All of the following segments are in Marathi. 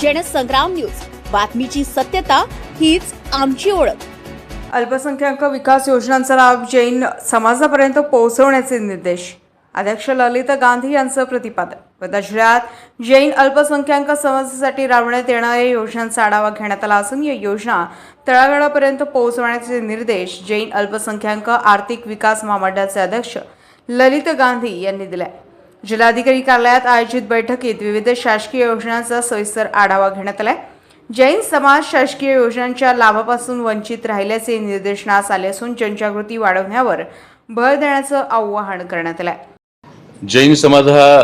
जनसंग्राम न्यूज, बातमीची सत्यता हीच आमची ओळख। अल्पसंख्याक विकास योजनांचा लाभ जैन समाजापर्यंत पोहोचवण्याचे निर्देश अध्यक्ष ललित गांधी यांचं प्रतिपादन। वर्धा जिल्ह्यात जैन अल्पसंख्याक समाजासाठी राबवण्यात येणाऱ्या योजनांचा आढावा घेण्यात आला असून या योजना तळागाळापर्यंत पोहोचवण्याचे निर्देश जैन अल्पसंख्याक आर्थिक विकास महामंडळाचे अध्यक्ष ललित गांधी यांनी दिले। जिल्हाधिकारी कार्यालयात आयोजित बैठकीत विविध शासकीय योजनांचा सविस्तर आढावा घेण्यात आला। जैन समाज शासकीय योजनांच्या लाभापासून वंचित राहिल्याचे निदर्शनास आले असून जनजागृती वाढवण्यावर भर देण्याचं आवाहन करण्यात आलं। जैन समाज हा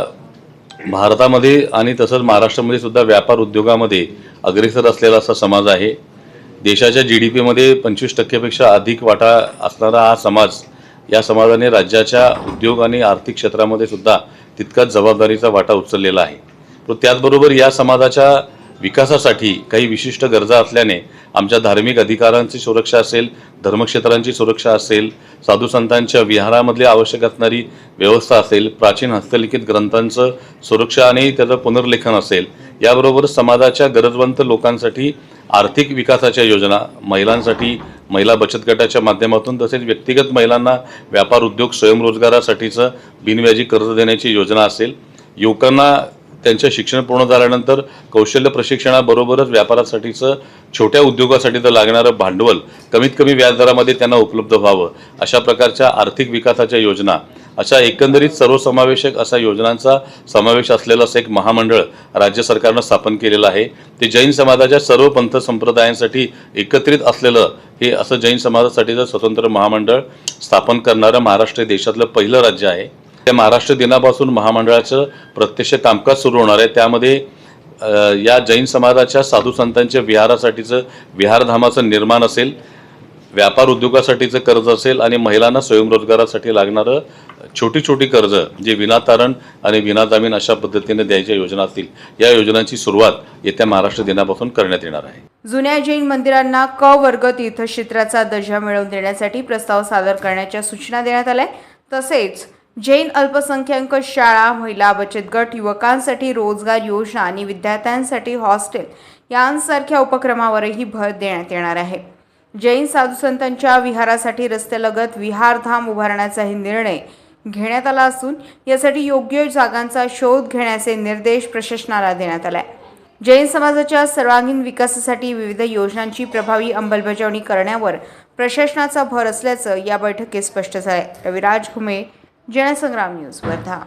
भारतामध्ये आणि तसंच महाराष्ट्रामध्ये सुद्धा व्यापार उद्योगामध्ये अग्रेसर असलेला असा समाज आहे। देशाच्या GDP मध्ये 25% पेक्षा अधिक वाटा असणारा हा समाज, या समाजाने राज्याच्या उद्योग आणि आर्थिक क्षेत्रामध्ये सुद्धा तितकाच जबाबदारीचा वाटा उचललेला आहे। तो त्याचबरोबर या समाजाच्या विकासासाठी काही विशिष्ट गरजा असल्याने आमच्या धार्मिक अधिकारांची सुरक्षा असेल, धर्मक्षेत्रांची सुरक्षा असेल, साधू संतांच्या विहारामधली आवश्यक असणारी व्यवस्था असेल, प्राचीन हस्तलिखित ग्रंथांचं सुरक्षा आणि त्याचं पुनर्लेखन असेल, याबरोबर समाजाच्या गरजवंत लोकांसाठी आर्थिक विकासाच्या योजना, महिलांसाठी महिला बचत गटाच्या माध्यमातून तसेच व्यक्तिगत महिलांना व्यापार उद्योग स्वयंरोजगारासाठीचं बिनव्याजी कर्ज देण्याची योजना असेल, युवकांना त्यांचे शिक्षण पूर्ण झाल्यानंतर कौशल्य प्रशिक्षणाबरोबरच व्यापारासाठीचं छोट्या उद्योगासाठीचं लागणारं भांडवल कमीत कमी व्याजदरामध्ये त्यांना उपलब्ध व्हावं, अशा प्रकारच्या आर्थिक विकासाच्या योजना, अशा एकंदरीत सर्वसमावेशक अशा योजनांचा समावेश असलेलं असं एक महामंडळ राज्य सरकारनं स्थापन केलेलं आहे। ते जैन समाजाच्या सर्व पंथ संप्रदायांसाठी एकत्रित असलेलं हे असं जैन समाजासाठीचं स्वतंत्र महामंडळ स्थापन करणारं महाराष्ट्र देशातलं पहिलं राज्य आहे। त्या महाराष्ट्र दिनापासून महामंडळाचं प्रत्यक्ष कामकाज सुरू होणार आहे। त्यामध्ये या जैन समाजाच्या साधू संतांच्या विहारासाठीचं विहारधामाचं निर्माण असेल, व्यापार उद्योगासाठीचं कर्ज असेल आणि महिलांना स्वयंरोजगारासाठी लागणारं छोटी छोटी कर्ज जे विनातारण आणि विनाजामीन अशा पद्धतीने द्यायच्या योजना असतील, या योजनांची सुरुवात येत्या महाराष्ट्र दिनापासून करण्यात येणार आहे। जुन्या जैन मंदिरांना क वर्ग तीर्थक्षेत्राचा दर्जा मिळवून देण्यासाठी प्रस्ताव सादर करण्याच्या सूचना देण्यात आल्या। तसेच जैन अल्पसंख्याक शाळा, महिला बचत गट, युवकांसाठी रोजगार योजना आणि विद्यार्थ्यांसाठी हॉस्टेल यांसारख्या उपक्रमावरही भर देण्यात येणार आहे। जैन साधू संतांच्या विहारासाठी रस्त्यालगत विहारधाम उभारण्याचाही निर्णय घेण्यात आला असून यासाठी योग्य जागांचा शोध घेण्याचे निर्देश प्रशासनाला देण्यात आले। जैन समाजाच्या सर्वांगीण विकासासाठी विविध योजनांची प्रभावी अंमलबजावणी करण्यावर प्रशासनाचा भर असल्याचं या बैठकीत स्पष्ट झाले। रविराज घुमे, जनसंग्राम न्यूज, वर्धा।